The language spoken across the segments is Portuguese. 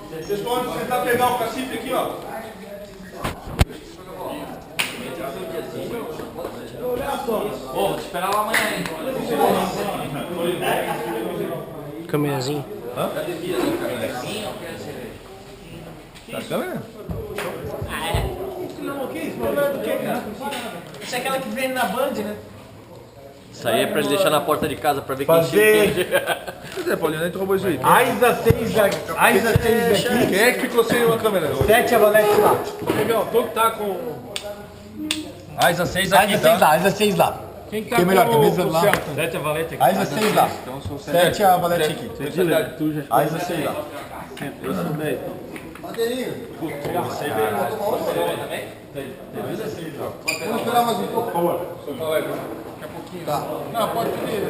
Pessoal, onde você tentar pegar o cacife aqui, ó. Ô, vou te esperar lá amanhã, hein? Câmerazinha. Hã? Tá câmera? Ah, é? Não, o que isso? Câmera do que, cara? Isso é aquela que vem na Band, né? Isso aí é pra ele deixar na porta de casa pra ver quem Fazer. chega. Cadê, Paulinho? Nem roubou isso aí. Aiza 6 aqui. Quem é que ficou sem uma câmera? 7 a Valete lá. Legal, tu que tá com. Aiza 6 aqui, Aiza 6 tá? lá, Aiza 6 lá. Quem Quem é melhor? Camisa lá. 7 a valete aqui. Aiza 6 lá. Então sou 7 a Valete aqui. Tu já. Aiza 6 lá. Eu sou 10. Vamos esperar mais um pouco, por favor. Tá. Não, pode pedir.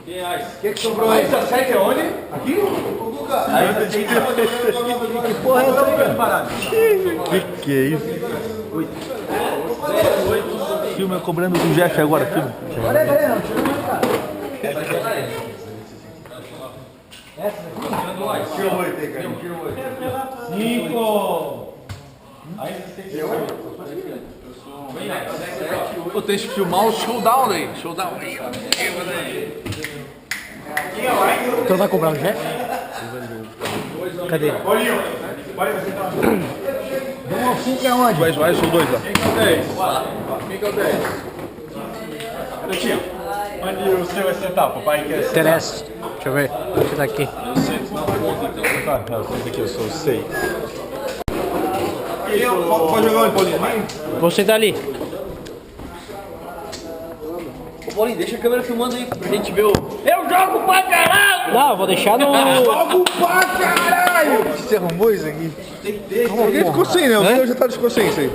O que sobrou aí? Aiza 7 é onde? Aqui? Ô, Guga. Aiza 6 lá. Que porra é essa aí? Que é isso? Filme cobrando do Jeff agora, filme. Peraí, não. Tira mais, cara. Tira o 8 aí, cara. Tira o 8. 5. Pô, tem que filmar o showdown aí. Showdown aí. Então vai cobrar o Jeff? Cadê? Deu uma fuga aonde? Vai, são dois lá. Quem que é o 10? Tio, onde o seu vai sentar? Papai quer sentar? Interessa. Deixa eu ver. Deixa eu dar aqui. Tá, não, esse aqui eu sou o 6. Pode jogar onde, Paulinho? Vou sentar ali. Ô, Paulinho, deixa a câmera filmando aí pra gente ver o... Eu jogo pra caralho! Não, eu vou deixar no... Logo pra caralho! Você arrumou isso aqui? Alguém ficou sem, né? O meu já tá ficou sem isso aí.